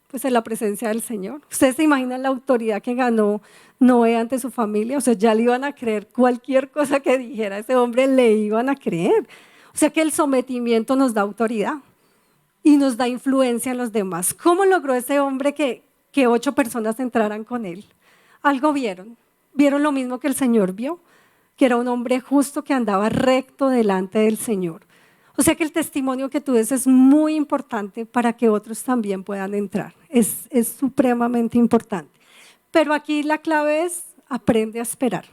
Pues en la presencia del Señor. ¿Ustedes se imaginan la autoridad que ganó Noé ante su familia? O sea, ya le iban a creer cualquier cosa que dijera ese hombre, le iban a creer. O sea que el sometimiento nos da autoridad y nos da influencia en los demás. ¿Cómo logró ese hombre que 8 personas entraran con él? Algo vieron lo mismo que el Señor vio, que era un hombre justo que andaba recto delante del Señor. O sea que el testimonio que tú des es muy importante para que otros también puedan entrar, es supremamente importante. Pero aquí la clave es, aprende a esperar.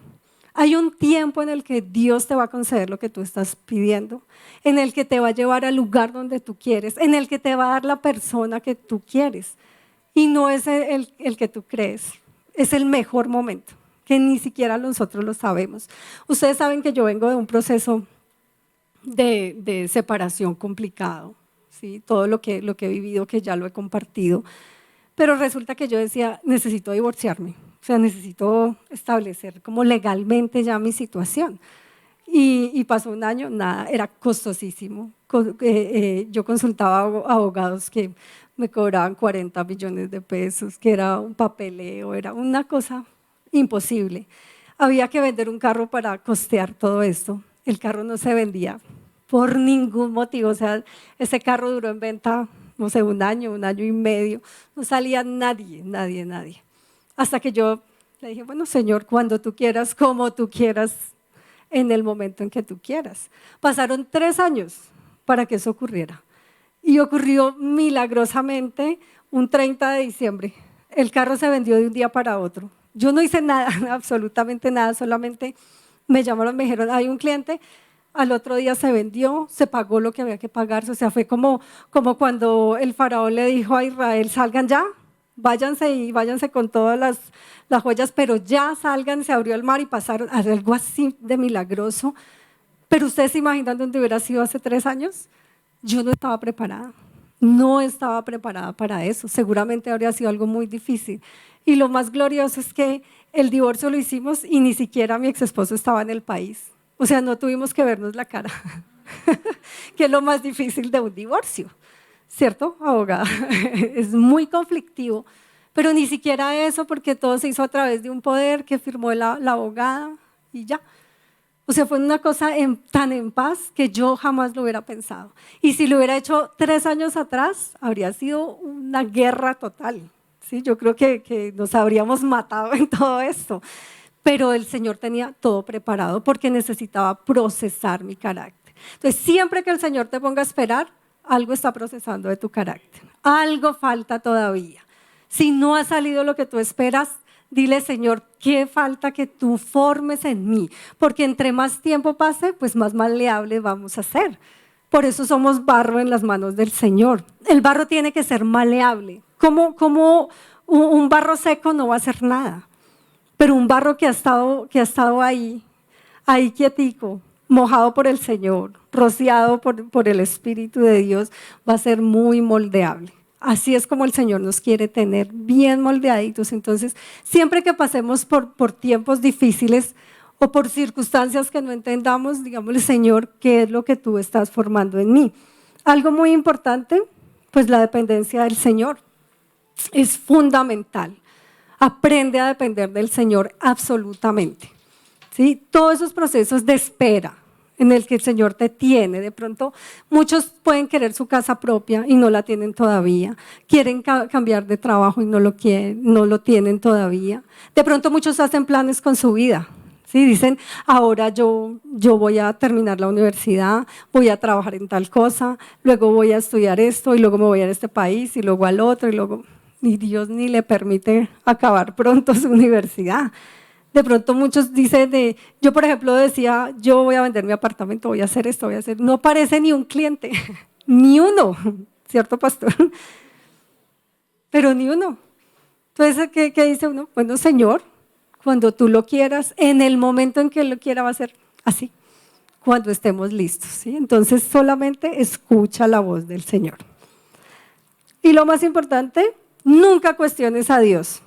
Hay un tiempo en el que Dios te va a conceder lo que tú estás pidiendo, en el que te va a llevar al lugar donde tú quieres, en el que te va a dar la persona que tú quieres. Y no es el que tú crees. Es el mejor momento, que ni siquiera nosotros lo sabemos. Ustedes saben que yo vengo de un proceso de separación complicado, ¿sí? Todo lo que he vivido, que ya lo he compartido. pero resulta que yo decía, necesito divorciarme, o sea, necesito establecer como legalmente ya mi situación. Y pasó un año, nada, era costosísimo. Yo consultaba abogados que me cobraban 40 millones de pesos, que era un papeleo, era una cosa imposible. Había que vender un carro para costear todo esto. El carro no se vendía por ningún motivo, o sea, ese carro duró en venta, no sé, un año y medio, no salía nadie, nadie, nadie. Hasta que yo le dije, bueno, Señor, cuando tú quieras, como tú quieras, en el momento en que tú quieras. Pasaron 3 años para que eso ocurriera. Y ocurrió milagrosamente un 30 de diciembre. El carro se vendió de un día para otro. Yo no hice nada, absolutamente nada, solamente me llamaron, me dijeron, hay un cliente, al otro día se vendió, se pagó lo que había que pagarse. O sea, fue como cuando el faraón le dijo a Israel, salgan ya, váyanse y váyanse con todas las joyas, pero ya salgan, se abrió el mar y pasaron, algo así de milagroso. Pero ustedes se imaginan dónde hubiera sido hace 3 años. Yo no estaba preparada, no estaba preparada para eso, seguramente habría sido algo muy difícil. Y lo más glorioso es que el divorcio lo hicimos y ni siquiera mi ex esposo estaba en el país, o sea, no tuvimos que vernos la cara, que es lo más difícil de un divorcio. ¿Cierto, abogada? Es muy conflictivo, pero ni siquiera eso, porque todo se hizo a través de un poder que firmó la abogada y ya. O sea, fue una cosa tan en paz que yo jamás lo hubiera pensado. Y si lo hubiera hecho 3 años atrás, habría sido una guerra total. ¿Sí? Yo creo que nos habríamos matado en todo esto. Pero el Señor tenía todo preparado porque necesitaba procesar mi carácter. Entonces, siempre que el Señor te ponga a esperar, algo está procesando de tu carácter, algo falta todavía. Si no ha salido lo que tú esperas, dile, Señor, ¿qué falta que tú formes en mí? Porque entre más tiempo pase, pues más maleable vamos a ser. Por eso somos barro en las manos del Señor. El barro tiene que ser maleable. Como un barro seco no va a hacer nada, pero un barro que ha estado ahí quietico, mojado por el Señor, rociado por el Espíritu de Dios, va a ser muy moldeable. Así es como el Señor nos quiere tener, bien moldeaditos. Entonces, siempre que pasemos por tiempos difíciles o por circunstancias que no entendamos, digámosle, Señor, ¿qué es lo que tú estás formando en mí? Algo muy importante, pues la dependencia del Señor es fundamental. Aprende a depender del Señor absolutamente. ¿Sí? Todos esos procesos de espera en el que el Señor te tiene. De pronto muchos pueden querer su casa propia y no la tienen todavía. Quieren cambiar de trabajo y no lo tienen todavía. De pronto muchos hacen planes con su vida. ¿Sí? Dicen, ahora yo voy a terminar la universidad, voy a trabajar en tal cosa, luego voy a estudiar esto y luego me voy a este país y luego al otro y luego… Ni Dios ni le permite acabar pronto su universidad. De pronto muchos dicen, yo por ejemplo decía, yo voy a vender mi apartamento, voy a hacer esto, voy a hacer… No aparece ni un cliente, ni uno, ¿cierto, pastor? Pero ni uno. Entonces, ¿qué dice uno? Bueno, Señor, cuando tú lo quieras, en el momento en que Él lo quiera va a ser así, cuando estemos listos, ¿sí? Entonces solamente escucha la voz del Señor. Y lo más importante, nunca cuestiones a Dios.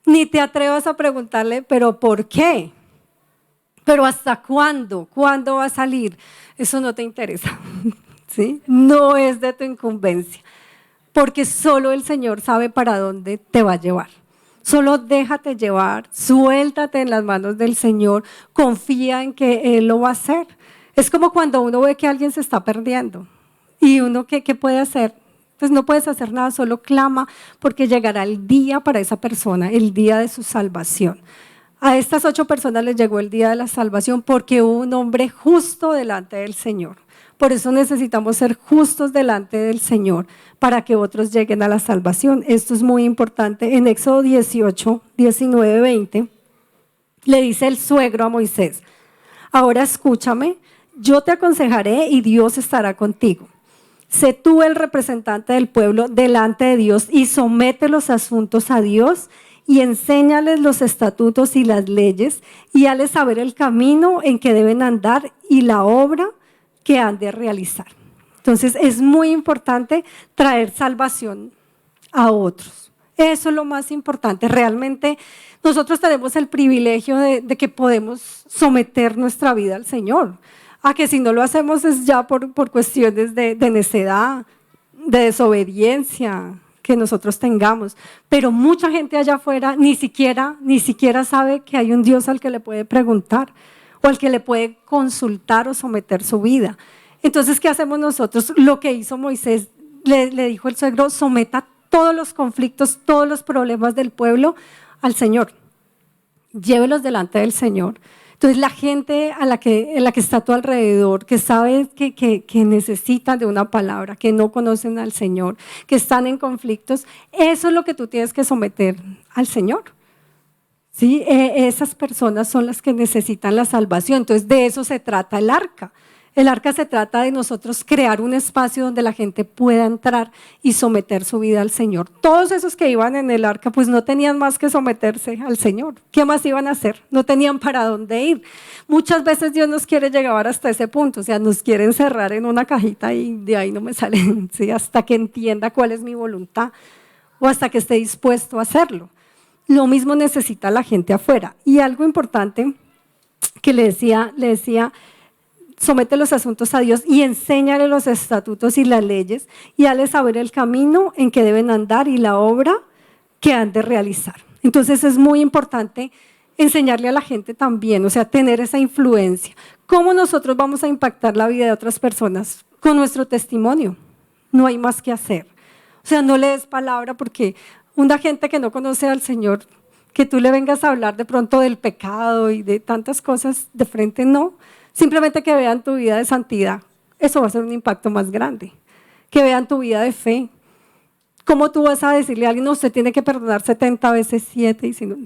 Ni te atrevas a preguntarle, ¿pero por qué? ¿Pero hasta cuándo? ¿Cuándo va a salir? Eso no te interesa, ¿sí? No es de tu incumbencia, porque solo el Señor sabe para dónde te va a llevar. Solo déjate llevar, suéltate en las manos del Señor, confía en que Él lo va a hacer. Es como cuando uno ve que alguien se está perdiendo y uno, ¿qué puede hacer? Pues no puedes hacer nada, solo clama porque llegará el día para esa persona, el día de su salvación. A estas 8 personas les llegó el día de la salvación porque hubo un hombre justo delante del Señor. Por eso necesitamos ser justos delante del Señor para que otros lleguen a la salvación. Esto es muy importante. En Éxodo 18, 19, 20, le dice el suegro a Moisés, ahora escúchame, yo te aconsejaré y Dios estará contigo. Sé tú el representante del pueblo delante de Dios y somete los asuntos a Dios y enséñales los estatutos y las leyes y hazles saber el camino en que deben andar y la obra que han de realizar. Entonces es muy importante traer salvación a otros. Eso es lo más importante. Realmente nosotros tenemos el privilegio de que podemos someter nuestra vida al Señor. A que si no lo hacemos es ya por cuestiones de necedad, de desobediencia que nosotros tengamos. Pero mucha gente allá afuera ni siquiera sabe que hay un Dios al que le puede preguntar o al que le puede consultar o someter su vida. Entonces, ¿qué hacemos nosotros? Lo que hizo Moisés, le dijo el suegro, someta todos los conflictos, todos los problemas del pueblo al Señor. Llévelos delante del Señor. Entonces, la gente en la que está a tu alrededor, que sabe que necesitan de una palabra, que no conocen al Señor, que están en conflictos, eso es lo que tú tienes que someter al Señor. ¿Sí? Esas personas son las que necesitan la salvación. Entonces, de eso se trata el arca. El arca se trata de nosotros crear un espacio donde la gente pueda entrar y someter su vida al Señor. Todos esos que iban en el arca pues no tenían más que someterse al Señor. ¿Qué más iban a hacer? No tenían para dónde ir. Muchas veces Dios nos quiere llevar hasta ese punto, o sea, nos quiere encerrar en una cajita y de ahí no me salen, ¿sí? Hasta que entienda cuál es mi voluntad o hasta que esté dispuesto a hacerlo. Lo mismo necesita la gente afuera. Y algo importante que le decía, somete los asuntos a Dios y enséñale los estatutos y las leyes y hazle saber el camino en que deben andar y la obra que han de realizar. Entonces es muy importante enseñarle a la gente también, o sea, tener esa influencia. ¿Cómo nosotros vamos a impactar la vida de otras personas? Con nuestro testimonio. No hay más que hacer. O sea, no le des palabra porque una gente que no conoce al Señor, que tú le vengas a hablar de pronto del pecado y de tantas cosas de frente, no. Simplemente que vean tu vida de santidad, eso va a ser un impacto más grande. Que vean tu vida de fe. ¿Cómo tú vas a decirle a alguien, no, usted tiene que perdonar 70 veces 7? Y si no,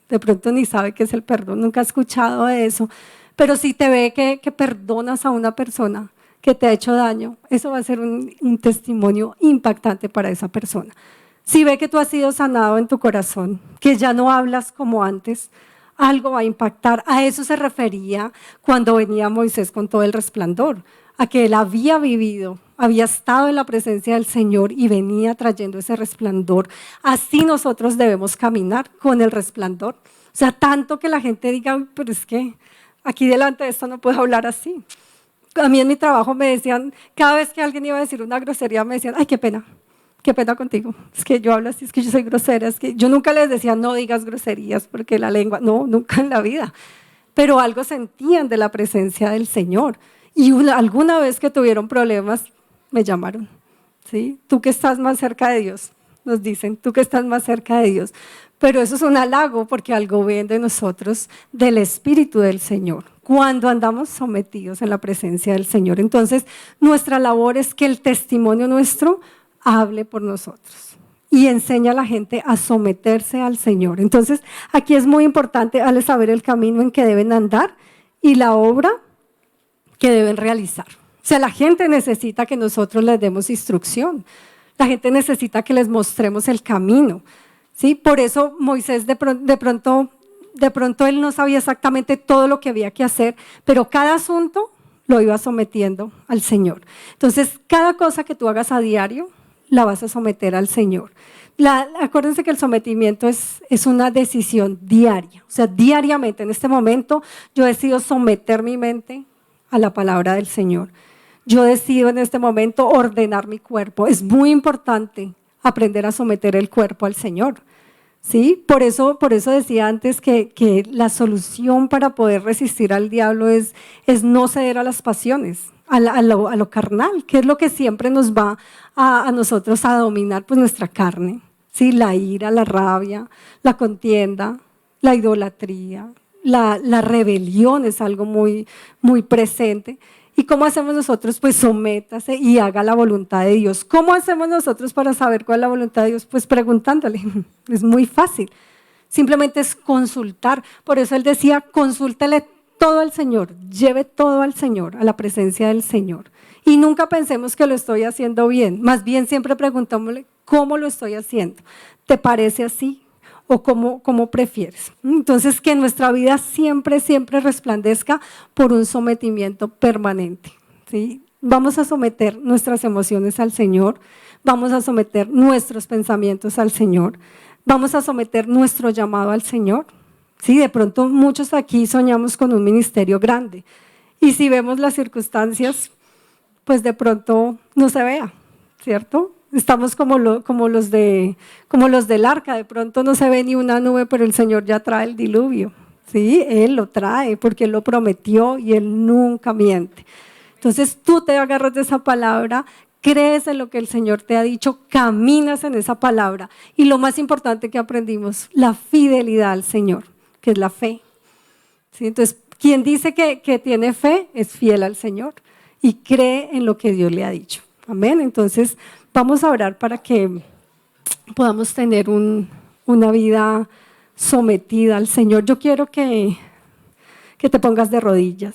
de pronto ni sabe qué es el perdón, nunca ha escuchado de eso. Pero si te ve que perdonas a una persona que te ha hecho daño, eso va a ser un testimonio impactante para esa persona. Si ve que tú has sido sanado en tu corazón, que ya no hablas como antes, algo va a impactar. A eso se refería cuando venía Moisés con todo el resplandor, a que él había vivido, había estado en la presencia del Señor y venía trayendo ese resplandor. Así nosotros debemos caminar con el resplandor. O sea, tanto que la gente diga, pero es que aquí delante de esto no puedo hablar así. A mí en mi trabajo me decían, cada vez que alguien iba a decir una grosería, me decían, ay, qué pena contigo, es que yo hablo así, es que yo soy grosera, es que yo nunca les decía no digas groserías porque la lengua, no, nunca en la vida, pero algo sentían de la presencia del Señor y alguna vez que tuvieron problemas me llamaron, ¿sí? Tú que estás más cerca de Dios, nos dicen, tú que estás más cerca de Dios, pero eso es un halago porque algo ven de nosotros del Espíritu del Señor. Cuando andamos sometidos en la presencia del Señor, entonces nuestra labor es que el testimonio nuestro hable por nosotros y enseña a la gente a someterse al Señor. Entonces, aquí es muy importante darles saber el camino en que deben andar y la obra que deben realizar. O sea, la gente necesita que nosotros les demos instrucción. La gente necesita que les mostremos el camino. ¿Sí? Por eso Moisés de pronto él no sabía exactamente todo lo que había que hacer, pero cada asunto lo iba sometiendo al Señor. Entonces, cada cosa que tú hagas a diario, la vas a someter al Señor. Acuérdense que el sometimiento es una decisión diaria, o sea, diariamente. En este momento yo decido someter mi mente a la palabra del Señor. Yo decido en este momento ordenar mi cuerpo. Es muy importante aprender a someter el cuerpo al Señor. ¿Sí? Por eso decía antes que la solución para poder resistir al diablo es no ceder a las pasiones, a lo carnal, que es lo que siempre nos va a nosotros a dominar, pues nuestra carne, ¿sí? La ira, la rabia, la contienda, la idolatría, la rebelión es algo muy, muy presente. ¿Y cómo hacemos nosotros? Pues sométase y haga la voluntad de Dios. ¿Cómo hacemos nosotros para saber cuál es la voluntad de Dios? Pues preguntándole, es muy fácil. Simplemente es consultar. Por eso él decía, consúltele todo al Señor, lleve todo al Señor, a la presencia del Señor. Y nunca pensemos que lo estoy haciendo bien, más bien siempre preguntámosle, ¿cómo lo estoy haciendo? ¿Te parece así? ¿O cómo prefieres? Entonces, que nuestra vida siempre resplandezca por un sometimiento permanente, ¿sí? Vamos a someter nuestras emociones al Señor, vamos a someter nuestros pensamientos al Señor, vamos a someter nuestro llamado al Señor. Sí, de pronto muchos aquí soñamos con un ministerio grande y si vemos las circunstancias, pues de pronto no se vea, ¿cierto? Estamos como los del arca, de pronto no se ve ni una nube, pero el Señor ya trae el diluvio. Sí, Él lo trae porque Él lo prometió y Él nunca miente. Entonces tú te agarras de esa palabra, crees en lo que el Señor te ha dicho, caminas en esa palabra. Y lo más importante que aprendimos, la fidelidad al Señor, que es la fe. ¿Sí? Entonces, quien dice que tiene fe es fiel al Señor y cree en lo que Dios le ha dicho. Amén. Entonces, vamos a orar para que podamos tener una vida sometida al Señor. Yo quiero que te pongas de rodillas.